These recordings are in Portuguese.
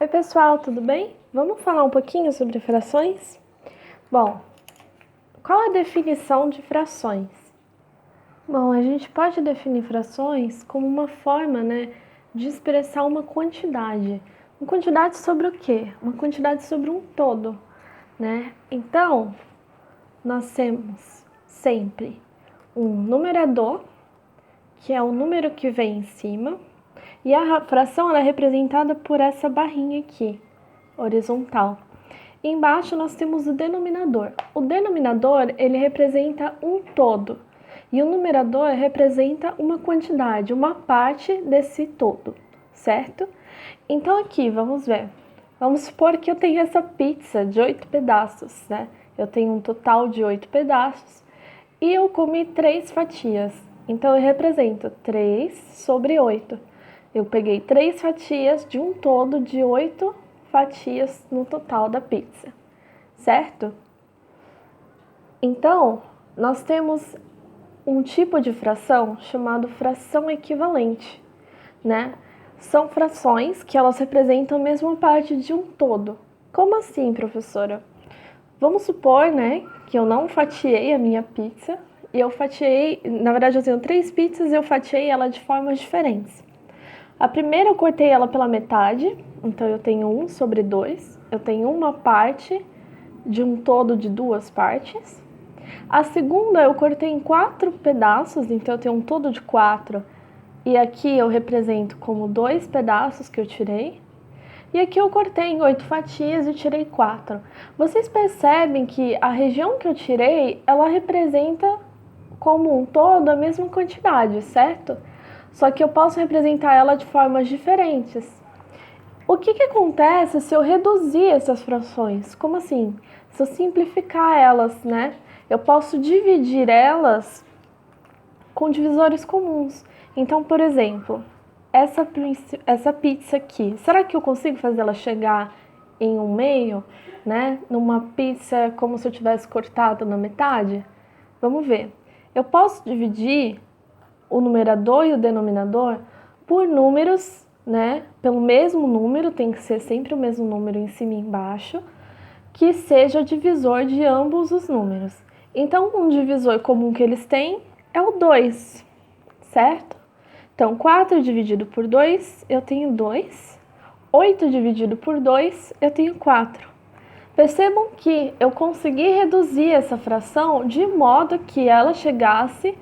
Oi pessoal, tudo bem? Vamos falar um pouquinho sobre frações? Bom, qual a definição de frações? Bom, a gente pode definir frações como uma forma, de expressar uma quantidade. Uma quantidade sobre o quê? Uma quantidade sobre um todo, né? Então, nós temos sempre um numerador, que é o número que vem em cima, e a fração ela é representada por essa barrinha aqui, horizontal. E embaixo nós temos o denominador. O denominador ele representa um todo e o numerador representa uma quantidade, uma parte desse todo, certo? Então aqui, vamos ver. Vamos supor que eu tenho essa pizza de 8 pedaços, né? Eu tenho um total de 8 pedaços e eu comi 3 fatias. Então eu represento 3 sobre 8. Eu peguei 3 fatias de um todo de 8 fatias no total da pizza, certo? Então, nós temos um tipo de fração chamado fração equivalente, né? São frações que elas representam a mesma parte de um todo. Como assim, professora? Vamos supor, que eu não fatiei a minha pizza e eu fatiei, na verdade eu tenho 3 pizzas e eu fatiei ela de formas diferentes. A primeira eu cortei ela pela metade, então eu tenho 1 sobre 2. Eu tenho uma parte de um todo de 2 partes. A segunda eu cortei em 4 pedaços, então eu tenho um todo de 4. E aqui eu represento como 2 pedaços que eu tirei. E aqui eu cortei em 8 fatias e tirei 4. Vocês percebem que a região que eu tirei, ela representa como um todo a mesma quantidade, certo? Só que eu posso representar ela de formas diferentes. O que acontece se eu reduzir essas frações? Como assim? Se eu simplificar elas, Eu posso dividir elas com divisores comuns. Então, por exemplo, essa pizza aqui, será que eu consigo fazer ela chegar em um meio, Numa pizza como se eu tivesse cortado na metade? Vamos ver. Eu posso dividir o numerador e o denominador por números, pelo mesmo número, tem que ser sempre o mesmo número em cima e embaixo, que seja o divisor de ambos os números. Então, um divisor comum que eles têm é o 2, certo? Então, 4 dividido por 2, eu tenho 2. 8 dividido por 2, eu tenho 4. Percebam que eu consegui reduzir essa fração de modo que ela chegasse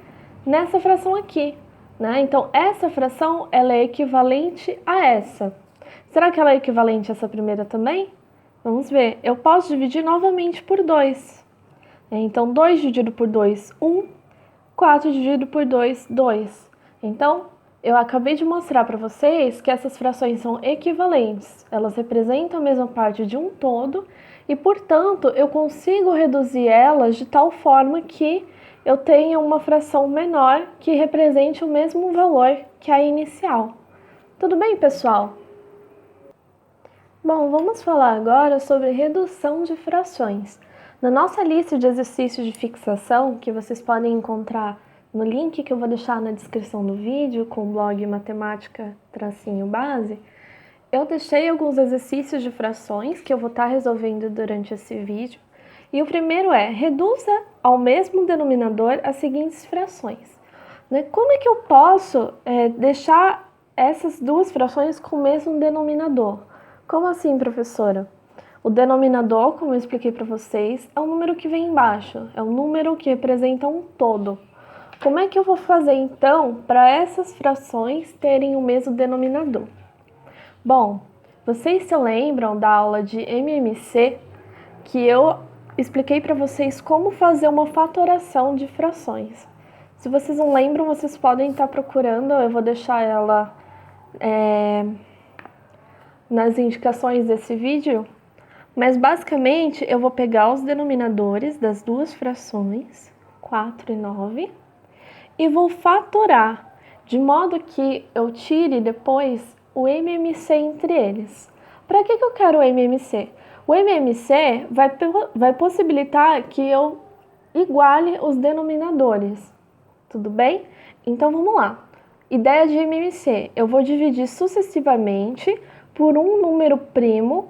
nessa fração aqui, Então, essa fração ela é equivalente a essa. Será que ela é equivalente a essa primeira também? Vamos ver. Eu posso dividir novamente por 2. Então, 2 dividido por 2, 1. 4 dividido por 2, 2. Então, eu acabei de mostrar para vocês que essas frações são equivalentes. Elas representam a mesma parte de um todo e, portanto, eu consigo reduzir elas de tal forma que eu tenha uma fração menor que represente o mesmo valor que a inicial. Tudo bem, pessoal? Bom, vamos falar agora sobre redução de frações. Na nossa lista de exercícios de fixação, que vocês podem encontrar no link que eu vou deixar na descrição do vídeo, com o blog Matemática-Base, eu deixei alguns exercícios de frações que eu vou estar resolvendo durante esse vídeo. E o primeiro é, reduza ao mesmo denominador as seguintes frações. Como é que eu posso deixar essas duas frações com o mesmo denominador? Como assim, professora? O denominador, como eu expliquei para vocês, é o número que vem embaixo, é um número que representa um todo. Como é que eu vou fazer, então, para essas frações terem o mesmo denominador? Bom, vocês se lembram da aula de MMC, que eu expliquei para vocês como fazer uma fatoração de frações. Se vocês não lembram, vocês podem estar procurando, eu vou deixar ela nas indicações desse vídeo, mas basicamente eu vou pegar os denominadores das duas frações, 4 e 9, e vou fatorar, de modo que eu tire depois o MMC entre eles. Para que eu quero o MMC? O MMC vai possibilitar que eu iguale os denominadores, tudo bem? Então vamos lá. Ideia de MMC, eu vou dividir sucessivamente por um número primo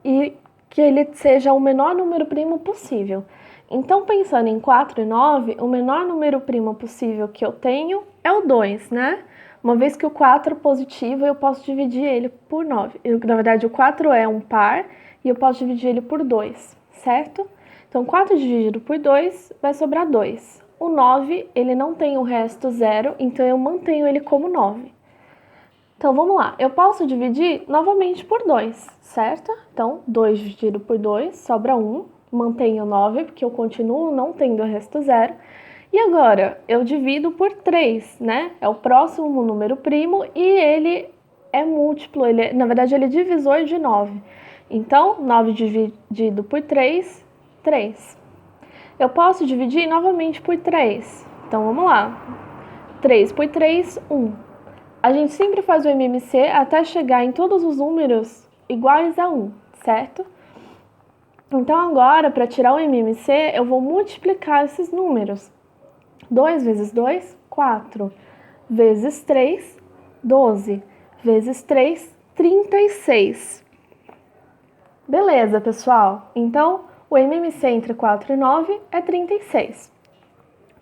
e que ele seja o menor número primo possível. Então, pensando em 4 e 9, o menor número primo possível que eu tenho é o 2, né? Uma vez que o 4 é positivo, eu posso dividir ele por 9. Na verdade, o 4 é um par e eu posso dividir ele por 2, certo? Então, 4 dividido por 2 vai sobrar 2. O 9, ele não tem o resto zero, então eu mantenho ele como 9. Então, vamos lá. Eu posso dividir novamente por 2, certo? Então, 2 dividido por 2 sobra 1. Mantenho 9, porque eu continuo não tendo o resto zero. E agora, eu divido por 3, né? É o próximo número primo e ele é múltiplo. Na verdade, ele é divisor de 9. Então, 9 dividido por 3, 3. Eu posso dividir novamente por 3. Então, vamos lá. 3 por 3, 1. A gente sempre faz o MMC até chegar em todos os números iguais a 1, certo? Então agora, para tirar o MMC, eu vou multiplicar esses números. 2 vezes 2, 4. Vezes 3, 12. Vezes 3, 36. Beleza, pessoal? Então, o MMC entre 4 e 9 é 36.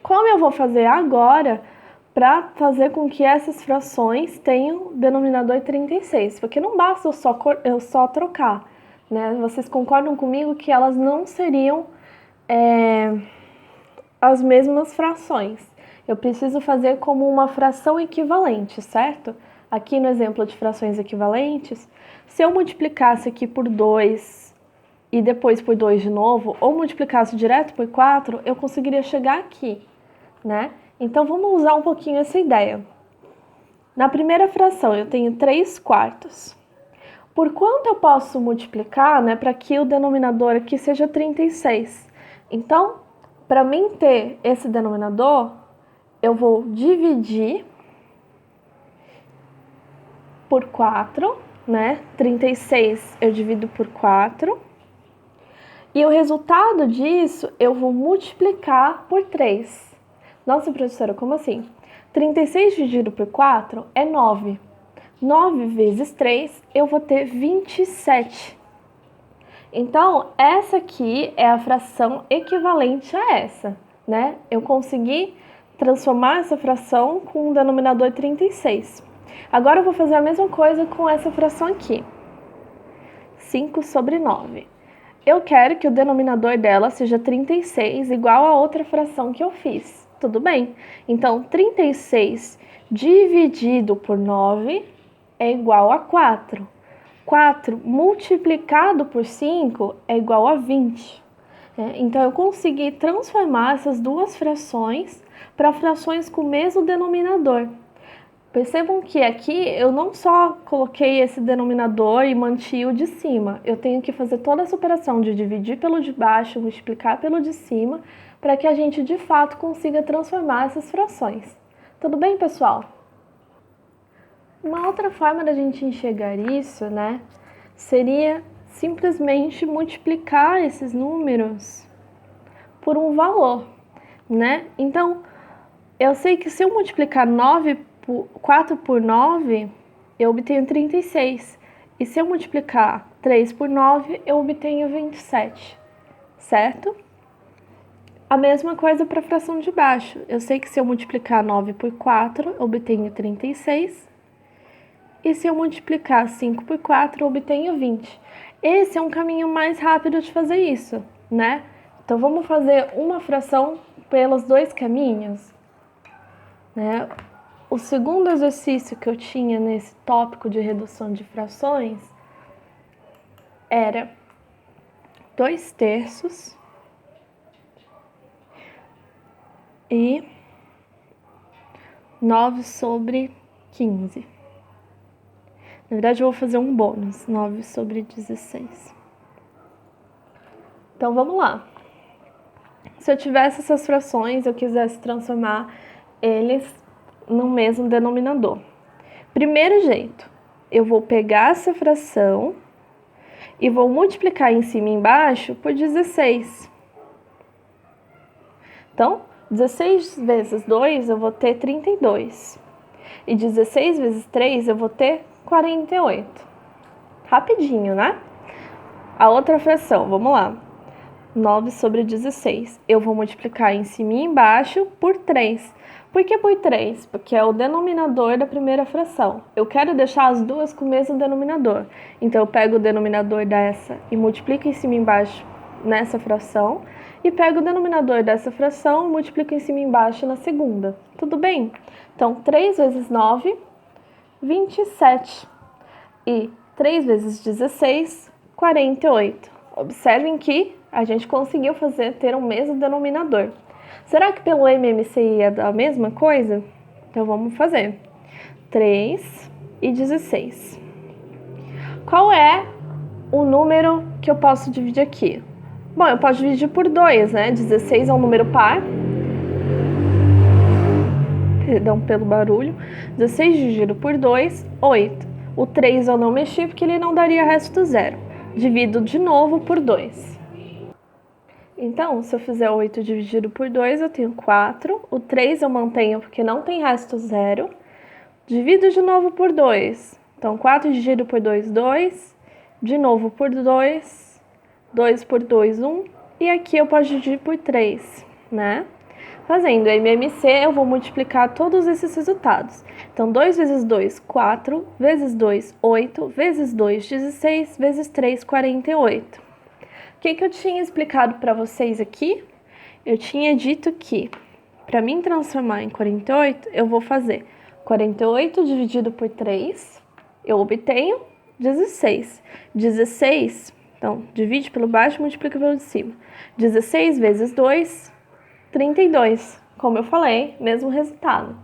Como eu vou fazer agora para fazer com que essas frações tenham denominador 36? Porque não basta eu só trocar, né? Vocês concordam comigo que elas não seriam as mesmas frações. Eu preciso fazer como uma fração equivalente, certo? Aqui no exemplo de frações equivalentes, se eu multiplicasse aqui por 2 e depois por 2 de novo, ou multiplicasse direto por 4, eu conseguiria chegar aqui, né? Então, vamos usar um pouquinho essa ideia. Na primeira fração, eu tenho 3 quartos. Por quanto eu posso multiplicar, né, para que o denominador aqui seja 36? Então, para mim ter esse denominador, eu vou dividir por 4, né? 36 eu divido por 4. E o resultado disso, eu vou multiplicar por 3. Nossa, professora, como assim? 36 dividido por 4 é 9. 9 vezes 3, eu vou ter 27. Então, essa aqui é a fração equivalente a essa, né? Eu consegui transformar essa fração com um denominador 36. Agora eu vou fazer a mesma coisa com essa fração aqui. 5 sobre 9. Eu quero que o denominador dela seja 36, igual a outra fração que eu fiz. Tudo bem? Então, 36 dividido por 9 é igual a 4. 4 multiplicado por 5 é igual a 20. Então, eu consegui transformar essas duas frações para frações com o mesmo denominador. Percebam que aqui eu não só coloquei esse denominador e mantive o de cima, eu tenho que fazer toda essa operação de dividir pelo de baixo, multiplicar pelo de cima, para que a gente de fato consiga transformar essas frações. Tudo bem, pessoal? Uma outra forma da gente enxergar isso, né, seria simplesmente multiplicar esses números por um valor, né? Então, eu sei que se eu multiplicar 4 por 9, eu obtenho 36. E se eu multiplicar 3 por 9, eu obtenho 27, certo? A mesma coisa para a fração de baixo. Eu sei que se eu multiplicar 9 por 4, eu obtenho 36. E se eu multiplicar 5 por 4, eu obtenho 20. Esse é um caminho mais rápido de fazer isso, né? Então, vamos fazer uma fração pelos dois caminhos, né? O segundo exercício que eu tinha nesse tópico de redução de frações era 2/3 e 9 sobre 15. Na verdade, eu vou fazer um bônus, 9 sobre 16. Então, vamos lá. Se eu tivesse essas frações, eu quisesse transformar eles no mesmo denominador. Primeiro jeito, eu vou pegar essa fração e vou multiplicar em cima e embaixo por 16. Então, 16 vezes 2 eu vou ter 32. E 16 vezes 3 eu vou ter 48. rapidinho, né? A outra fração, vamos lá. 9 sobre 16. Eu vou multiplicar em cima e embaixo por 3. Por que por 3? Porque é o denominador da primeira fração. Eu quero deixar as duas com o mesmo denominador. Então, eu pego o denominador dessa e multiplico em cima e embaixo nessa fração. E pego o denominador dessa fração e multiplico em cima e embaixo na segunda. Tudo bem? Então, 3 vezes 9, 27. E 3 vezes 16, 48. Observem que a gente conseguiu ter o mesmo denominador. Será que pelo MMC ia dar a mesma coisa? Então vamos fazer. 3 e 16. Qual é o número que eu posso dividir aqui? Bom, eu posso dividir por 2, né? 16 é um número par. Perdão pelo barulho. 16 dividido por 2, 8. O 3 eu não mexi porque ele não daria resto zero. Divido de novo por 2. Então, se eu fizer 8 dividido por 2, eu tenho 4. O 3 eu mantenho porque não tem resto zero. Divido de novo por 2. Então, 4 dividido por 2, 2. De novo por 2. 2 por 2, 1. E aqui eu posso dividir por 3, né? Fazendo MMC, eu vou multiplicar todos esses resultados. Então, 2 vezes 2, 4. Vezes 2, 8. Vezes 2, 16. Vezes 3, 48. O que eu tinha explicado para vocês aqui? Eu tinha dito que, para mim transformar em 48, eu vou fazer 48 dividido por 3, eu obtenho 16. 16, então, divide pelo baixo e multiplica pelo de cima. 16 vezes 2, 32. Como eu falei, mesmo resultado.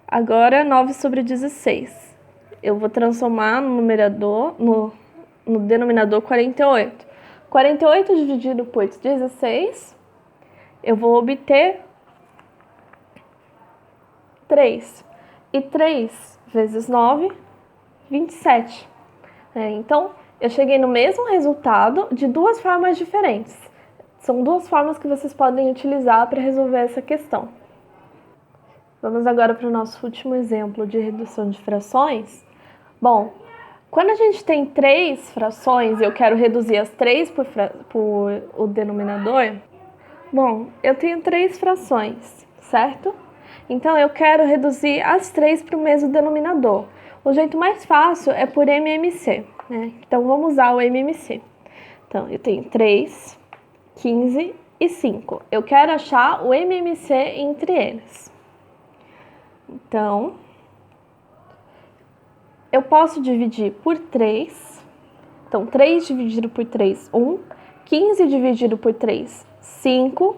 Agora, 9 sobre 16. Eu vou transformar no numerador, no denominador 48. 48 dividido por 16, eu vou obter 3. E 3 vezes 9, 27. Então, eu cheguei no mesmo resultado de duas formas diferentes. São duas formas que vocês podem utilizar para resolver essa questão. Vamos agora para o nosso último exemplo de redução de frações. Bom, quando a gente tem 3 frações e eu quero reduzir as 3 por o denominador, bom, eu tenho 3 frações, certo? Então, eu quero reduzir as 3 para o mesmo denominador. O jeito mais fácil é por MMC, né? Então, vamos usar o MMC. Então, eu tenho 3, 15 e 5. Eu quero achar o MMC entre eles. Então, eu posso dividir por 3. Então, 3 dividido por 3, 1. 15 dividido por 3, 5.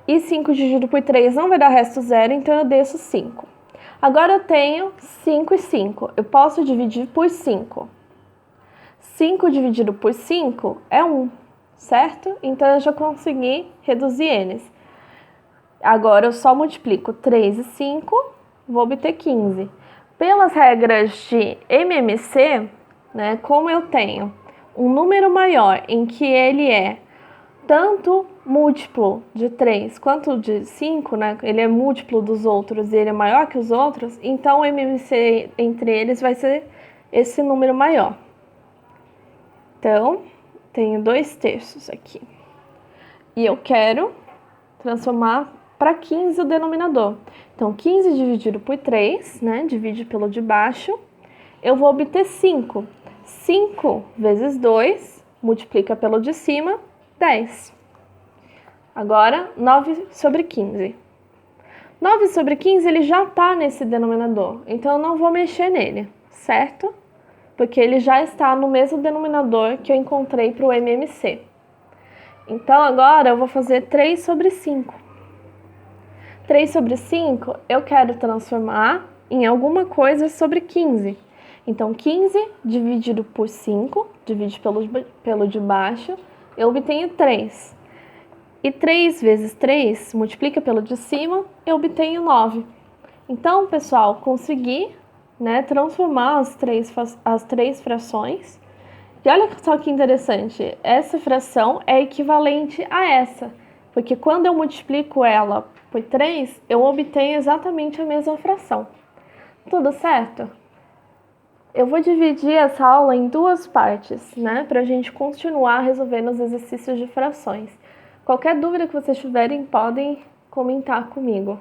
E 5 dividido por 3 não vai dar resto zero, então eu desço 5. Agora eu tenho 5 e 5. Eu posso dividir por 5. 5 dividido por 5 é 1, certo? Então, eu já consegui reduzir eles. Agora, eu só multiplico 3 e 5, vou obter 15. Pelas regras de MMC, né, como eu tenho um número maior em que ele é tanto múltiplo de 3 quanto de 5, né, ele é múltiplo dos outros e ele é maior que os outros, então o MMC entre eles vai ser esse número maior. Então, tenho 2/3 aqui. E eu quero transformar para 15 o denominador. Então, 15 dividido por 3, né? Divide pelo de baixo. Eu vou obter 5. 5 vezes 2, multiplica pelo de cima, 10. Agora, 9 sobre 15. 9 sobre 15, ele já está nesse denominador. Então, eu não vou mexer nele, certo? Porque ele já está no mesmo denominador que eu encontrei para o MMC. Então, agora eu vou fazer 3 sobre 5. 3 sobre 5 eu quero transformar em alguma coisa sobre 15. Então, 15 dividido por 5, divide pelo de baixo, eu obtenho 3. E 3 vezes 3, multiplica pelo de cima, eu obtenho 9. Então, pessoal, consegui, né, transformar as três frações. E olha só que interessante, essa fração é equivalente a essa, porque quando eu multiplico ela por 3, eu obtenho exatamente a mesma fração. Tudo certo? Eu vou dividir essa aula em duas partes, né, para a gente continuar resolvendo os exercícios de frações. Qualquer dúvida que vocês tiverem, podem comentar comigo.